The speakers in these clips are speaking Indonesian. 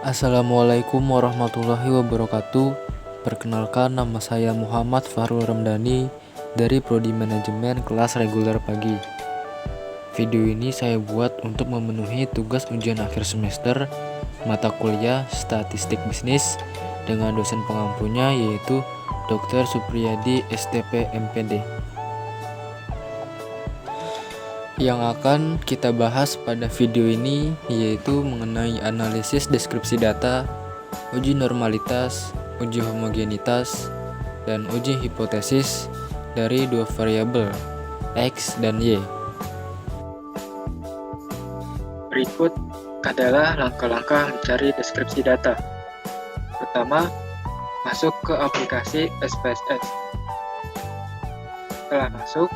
Assalamualaikum warahmatullahi wabarakatuh. Perkenalkan, nama saya Muhammad Fahrul Ramdhani dari Prodi Manajemen kelas reguler pagi. Video ini saya buat untuk memenuhi tugas ujian akhir semester mata kuliah Statistik Bisnis dengan dosen pengampunya yaitu Dr. Supriyadi STP MPD. Yang akan kita bahas pada video ini yaitu mengenai analisis deskripsi data, uji normalitas, uji homogenitas, dan uji hipotesis dari dua variabel X dan Y. Berikut adalah langkah-langkah mencari deskripsi data. Pertama, masuk ke aplikasi SPSS. Setelah masuk,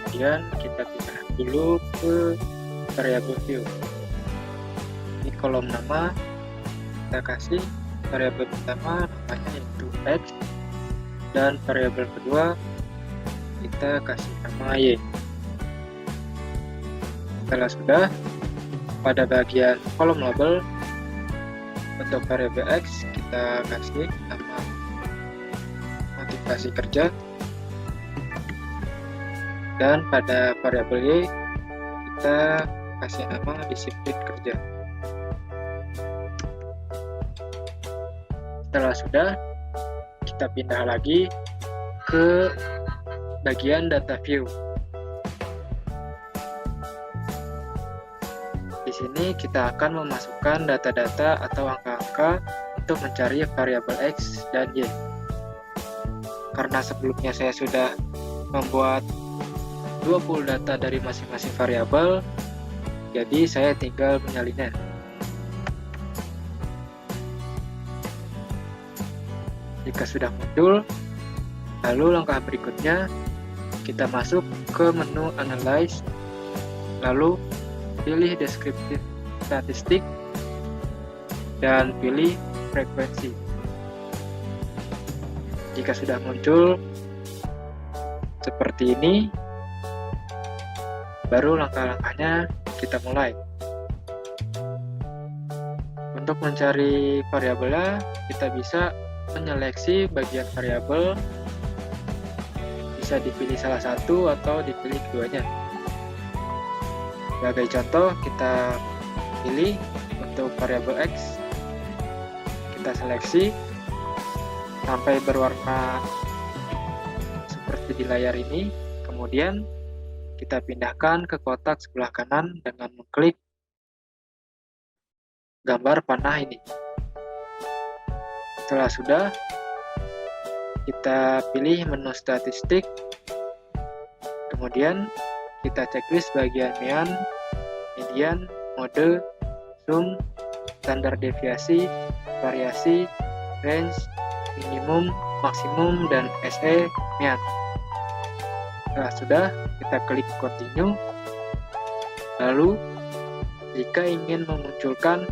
kemudian kita pindah dulu ke variabel view. Di kolom nama, kita kasih variabel pertama namanya yaitu X, dan variabel kedua kita kasih nama Y. Setelah sudah, pada bagian kolom label untuk variabel X kita kasih nama motivasi kerja, dan pada variabel Y kita kasih nama disiplin kerja. Setelah sudah, kita pindah lagi ke bagian data view. Di sini kita akan memasukkan data-data atau angka-angka untuk mencari variabel X dan Y. Karena sebelumnya saya sudah membuat 20 data dari masing-masing variabel, jadi saya tinggal menyalinnya. Jika sudah muncul, lalu langkah berikutnya kita masuk ke menu Analyze, lalu pilih Descriptive Statistik dan pilih Frekuensi. Jika sudah muncul seperti ini, baru langkah-langkahnya kita mulai. Untuk mencari variabelnya, kita bisa menyeleksi bagian variabel, bisa dipilih salah satu atau dipilih keduanya. Sebagai contoh, kita pilih untuk variabel X, kita seleksi sampai berwarna seperti di layar ini, kemudian kita pindahkan ke kotak sebelah kanan dengan mengklik gambar panah ini. Setelah sudah, kita pilih menu statistik, kemudian kita checklist bagian mean, median, mode, sum, standar deviasi, variasi, range, minimum, maksimum, dan SE mean. Setelah sudah, kita klik continue. Lalu, jika ingin memunculkan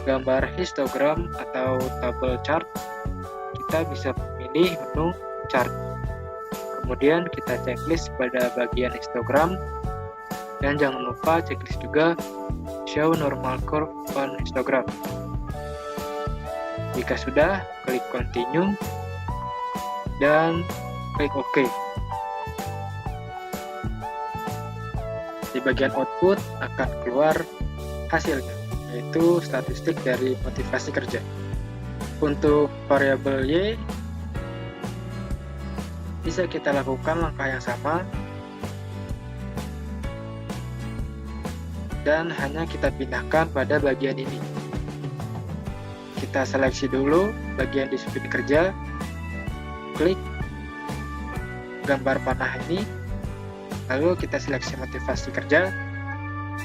gambar histogram atau tabel chart, kita bisa memilih menu chart. Kemudian kita checklist pada bagian histogram, dan jangan lupa checklist juga show normal curve on histogram. Jika sudah, klik continue dan klik OK. Di bagian output akan keluar hasilnya, yaitu statistik dari motivasi kerja. Untuk variabel Y, bisa kita lakukan langkah yang sama, dan hanya kita pindahkan pada bagian ini. Kita seleksi dulu bagian disiplin kerja, klik gambar panah ini, lalu kita seleksi motivasi kerja,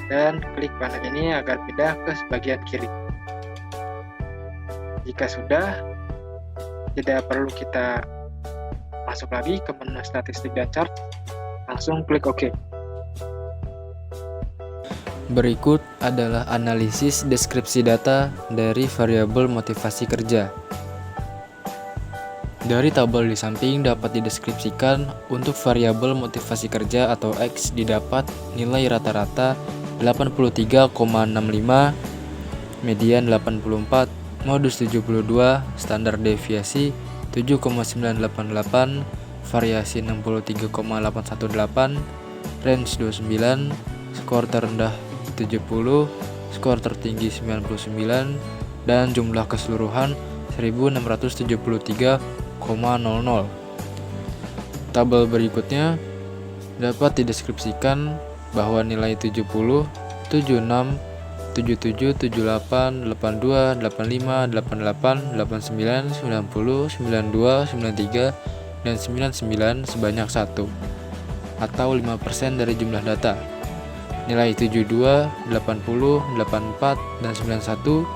dan klik panah ini agar pindah ke bagian kiri. Jika sudah, tidak perlu kita masuk lagi ke menu statistik dan chart, langsung klik OK. Berikut adalah analisis deskripsi data dari variabel motivasi kerja. Dari tabel di samping dapat dideskripsikan untuk variabel motivasi kerja atau X didapat nilai rata-rata 83,65 median 84, modus 72, standar deviasi 7,988, variasi 63,818, range 29, skor terendah 70, skor tertinggi 99, dan jumlah keseluruhan 1673,00. Tabel berikutnya dapat dideskripsikan bahwa nilai 70, 76, 77, 78, 82, 85, 88, 89, 90, 92, 93, dan 99 sebanyak 1 atau 5% dari jumlah data. Nilai 72, 80, 84, dan 91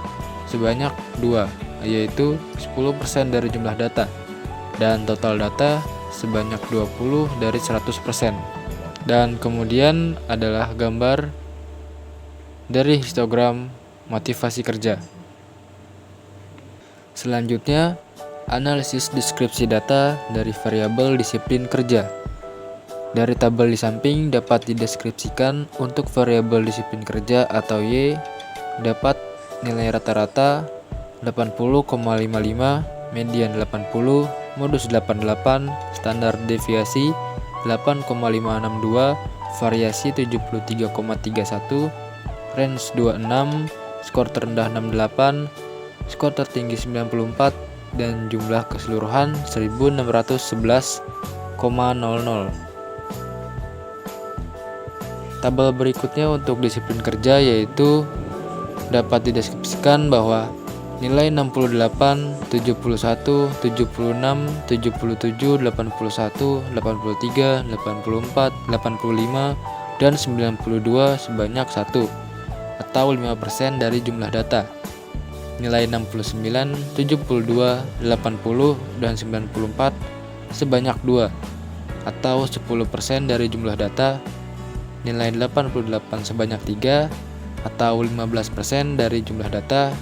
sebanyak 2, yaitu 10% dari jumlah data, dan total data sebanyak 20 dari 100%. Dan kemudian adalah gambar dari histogram motivasi kerja. Selanjutnya, analisis deskripsi data dari variabel disiplin kerja. Dari tabel di samping dapat dideskripsikan untuk variabel disiplin kerja atau Y dapat nilai rata-rata 80,55, median 80, modus 88, standar deviasi 8,562, variasi 73,31, range 26, skor terendah 68, skor tertinggi 94, dan jumlah keseluruhan 1611,00. Tabel berikutnya untuk disiplin kerja yaitu dapat dideskripsikan bahwa nilai 68, 71, 76, 77, 81, 83, 84, 85, dan 92 sebanyak 1 atau 5% dari jumlah data. Nilai 69, 72, 80, dan 94 sebanyak 2 atau 10% dari jumlah data. Nilai 88 sebanyak 3 atau 15% dari jumlah data,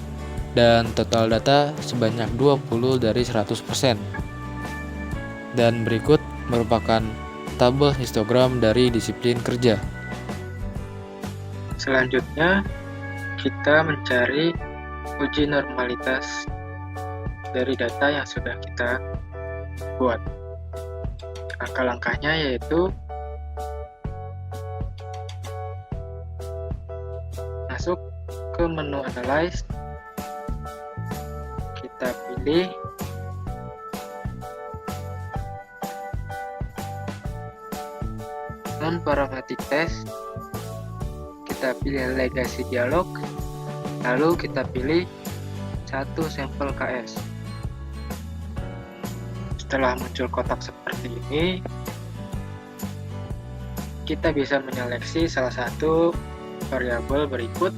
dan total data sebanyak 20 dari 100%. Dan berikut merupakan tabel histogram dari disiplin kerja. Selanjutnya, kita mencari uji normalitas dari data yang sudah kita buat. Langkah-langkahnya yaitu masuk ke menu Analyze, kita pilih non-parametric test, kita pilih legacy dialog, lalu kita pilih satu sampel KS. Setelah muncul kotak seperti ini, kita bisa menyeleksi salah satu variabel berikut.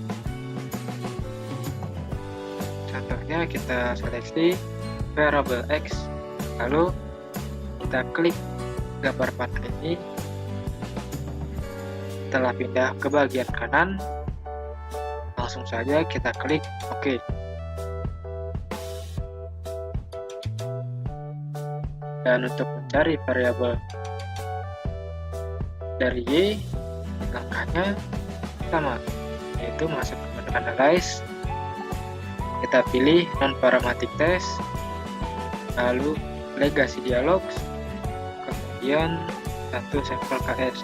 Contohnya kita seleksi variabel X, lalu kita klik gambar panah ini. Setelah pindah ke bagian kanan, langsung saja kita klik OK. Dan untuk mencari variabel dari Y, langkahnya sama, yaitu masuk ke menu Analyze, kita pilih non-parametric test, lalu legacy dialog, kemudian satu sampel KS.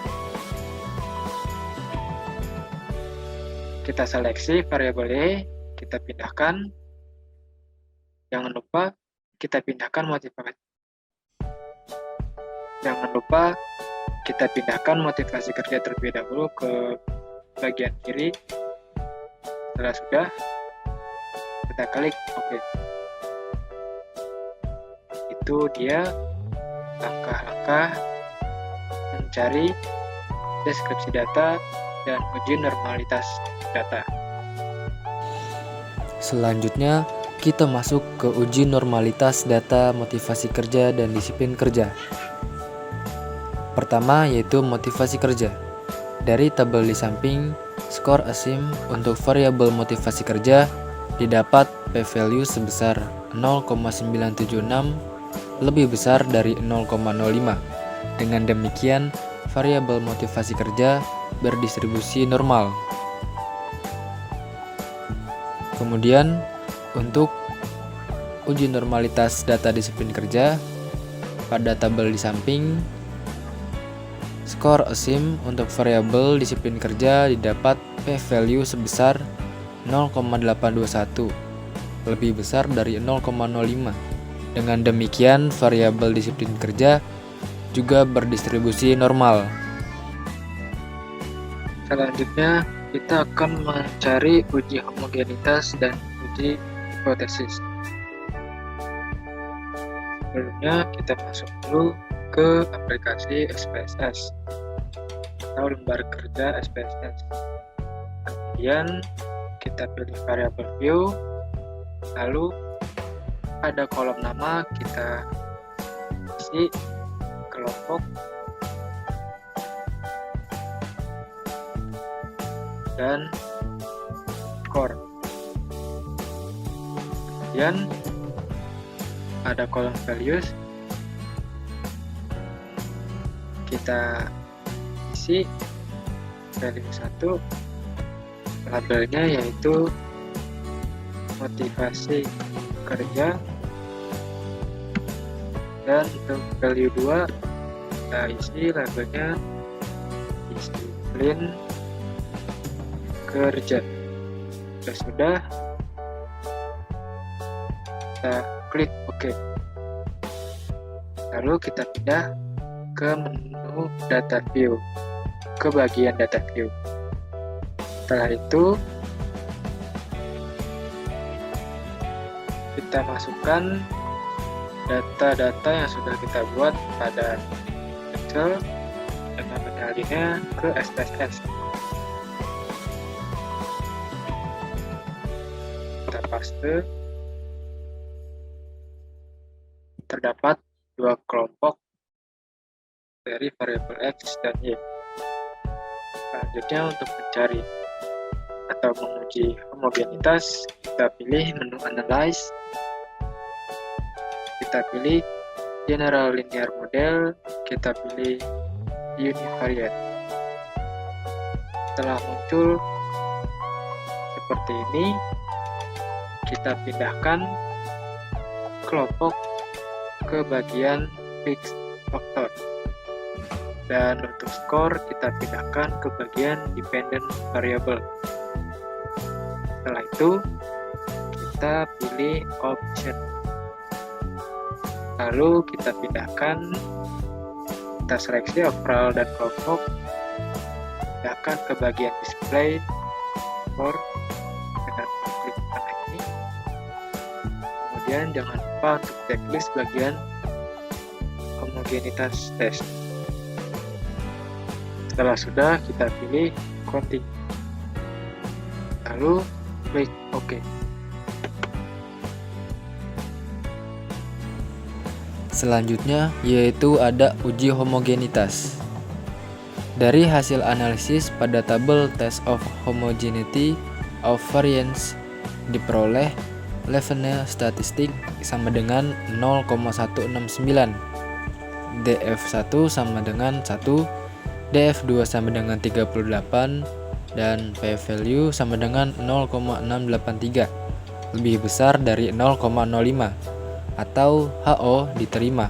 Kita seleksi variabel Y, kita pindahkan. Jangan lupa kita pindahkan motivasi. Jangan lupa kita pindahkan motivasi kerja terlebih dahulu ke bagian kiri. Setelah sudah, kita klik OK. Itu dia langkah-langkah mencari deskripsi data dan uji normalitas data. Selanjutnya, kita masuk ke uji normalitas data motivasi kerja dan disiplin kerja. Pertama yaitu motivasi kerja. Dari tabel di samping, skor ASIM untuk variabel motivasi kerja didapat p-value sebesar 0,976, lebih besar dari 0,05. Dengan demikian, variabel motivasi kerja berdistribusi normal. Kemudian untuk uji normalitas data disiplin kerja, pada tabel di samping, skor ASIM untuk variabel disiplin kerja didapat p-value sebesar 0,821, lebih besar dari 0,05. Dengan demikian, variabel disiplin kerja juga berdistribusi normal. Selanjutnya, kita akan mencari uji homogenitas dan uji hipotesis. Sebelumnya, kita masuk dulu ke aplikasi SPSS atau lembar kerja SPSS. Kemudian, kita pilih variable view, lalu pada kolom nama kita isi kelompok dan skor. Kemudian ada kolom values, kita isi value 1, labelnya yaitu motivasi kerja, dan untuk value 2 kita isi labelnya disiplin kerja. Sudah, kita klik OK. Lalu kita pindah ke menu data view, ke bagian data view. Setelah itu kita masukkan data-data yang sudah kita buat pada Excel dengan mengalinnya ke SPSS. Kita paste. Terdapat dua kelompok dari variabel X dan Y. Selanjutnya, untuk mencari atau menguji homogenitas, kita pilih menu Analyze, kita pilih General Linear Model, kita pilih Univariate. Setelah muncul seperti ini, kita pindahkan kelompok ke bagian Fixed Factor, dan untuk skor kita pindahkan ke bagian Dependent Variable. Setelah itu kita pilih Option, lalu kita pindahkan, kita seleksi overall dan kelompok, pindahkan ke bagian Display Skor dengan klik panah ini. Kemudian jangan lupa untuk checklist bagian homogenitas test. Setelah sudah, kita pilih Continue, lalu klik OK. Selanjutnya yaitu ada uji homogenitas. Dari hasil analisis pada tabel Test of Homogeneity of Variance diperoleh levelnya statistik sama dengan 0,169, DF1 sama dengan 1, DF2 sama dengan 38, dan p-value sama dengan 0,683, lebih besar dari 0,05, atau HO diterima.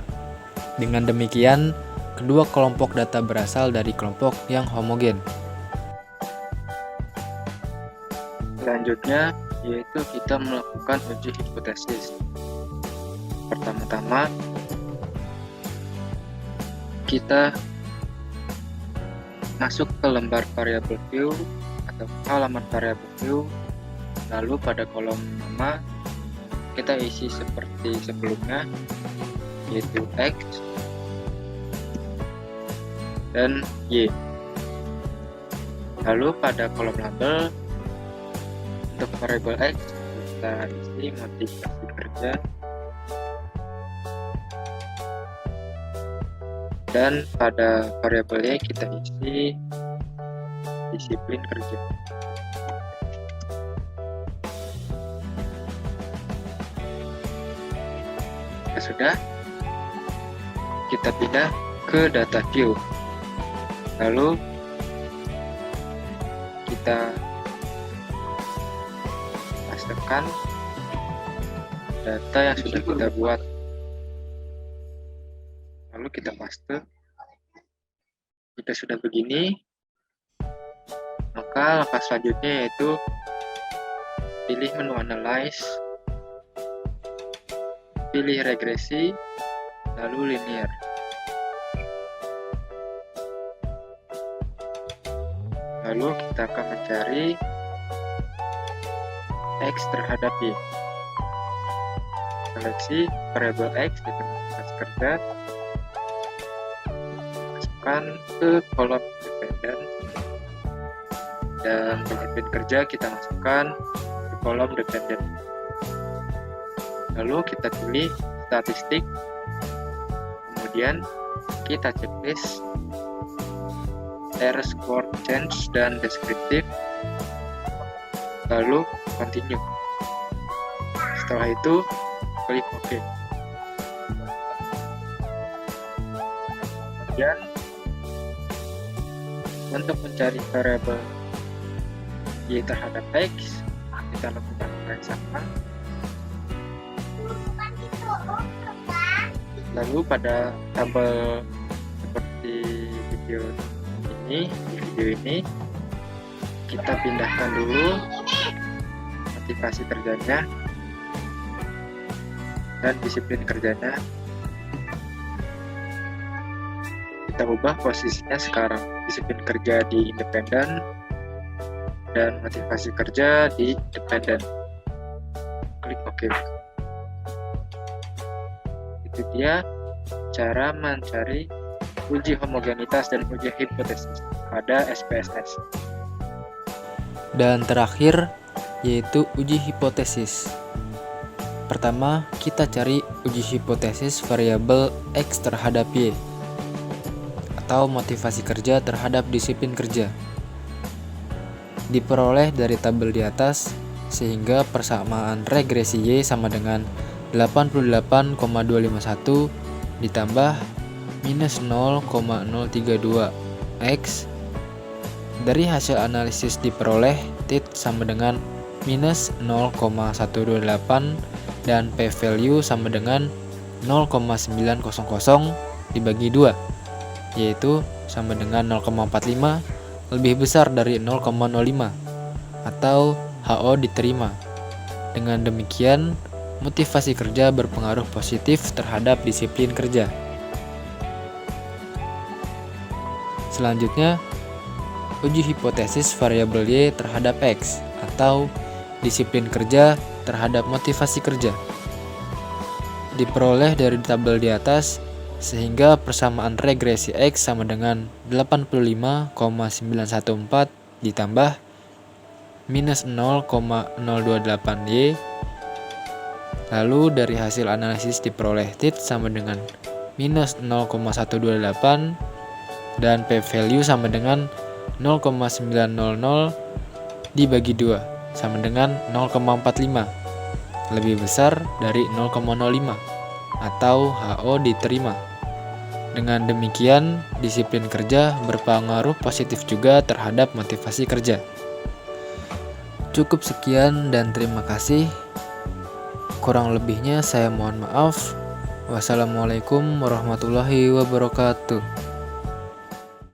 Dengan demikian, kedua kelompok data berasal dari kelompok yang homogen. Selanjutnya yaitu kita melakukan uji hipotesis. Pertama-tama kita masuk ke lembar variable view atau halaman variable view, lalu pada kolom nama kita isi seperti sebelumnya, yaitu X dan Y. Lalu pada kolom label untuk variable X kita isi motivasi kerja, dan pada variabel Y kita isi disiplin kerja. Sudah, kita pindah ke data view, lalu kita pastekan data yang sudah kita buat. Lalu kita paste. Jika sudah begini, maka langkah selanjutnya yaitu pilih menu Analyze, pilih regresi, lalu linear. Lalu kita akan mencari X terhadap Y. Seleksi variabel X di motivasi kerja, masukkan ke kolom dependen, dan disiplin kerja kita masukkan ke kolom dependen. Lalu kita pilih statistik, kemudian kita checklist R-score change dan deskriptif, lalu continue. Setelah itu klik OK. Kemudian untuk mencari variabel Y terhadap X, kita lakukan hal yang sama. Lalu pada tabel seperti di video ini kita pindahkan dulu motivasi kerjanya dan disiplin kerjanya. Kita ubah posisinya sekarang, disiplin kerja di independen dan motivasi kerja di dependen. Klik OK. Itu dia cara mencari uji homogenitas dan uji hipotesis pada SPSS. Dan terakhir yaitu uji hipotesis. Pertama, kita cari uji hipotesis variabel X terhadap Y atau motivasi kerja terhadap disiplin kerja. Diperoleh dari tabel di atas, sehingga persamaan regresi Y sama dengan 88,251 ditambah minus 0,032 X. Dari hasil analisis diperoleh tit sama dengan minus 0,128 dan p-value sama dengan 0,900 dibagi 2, yaitu sama dengan 0,45 lebih besar dari 0,05 atau HO diterima. Dengan demikian, motivasi kerja berpengaruh positif terhadap disiplin kerja. Selanjutnya, uji hipotesis variabel Y terhadap X atau disiplin kerja terhadap motivasi kerja. Diperoleh dari tabel di atas, sehingga persamaan regresi X sama dengan 85,914 ditambah minus 0,028 Y. Lalu dari hasil analisis diperoleh tit sama dengan minus 0,128 dan p-value sama dengan 0,900 dibagi 2 sama dengan 0,45 lebih besar dari 0,05 atau HO diterima. Dengan demikian, disiplin kerja berpengaruh positif juga terhadap motivasi kerja. Cukup sekian dan terima kasih. Kurang lebihnya saya mohon maaf. Wassalamualaikum warahmatullahi wabarakatuh.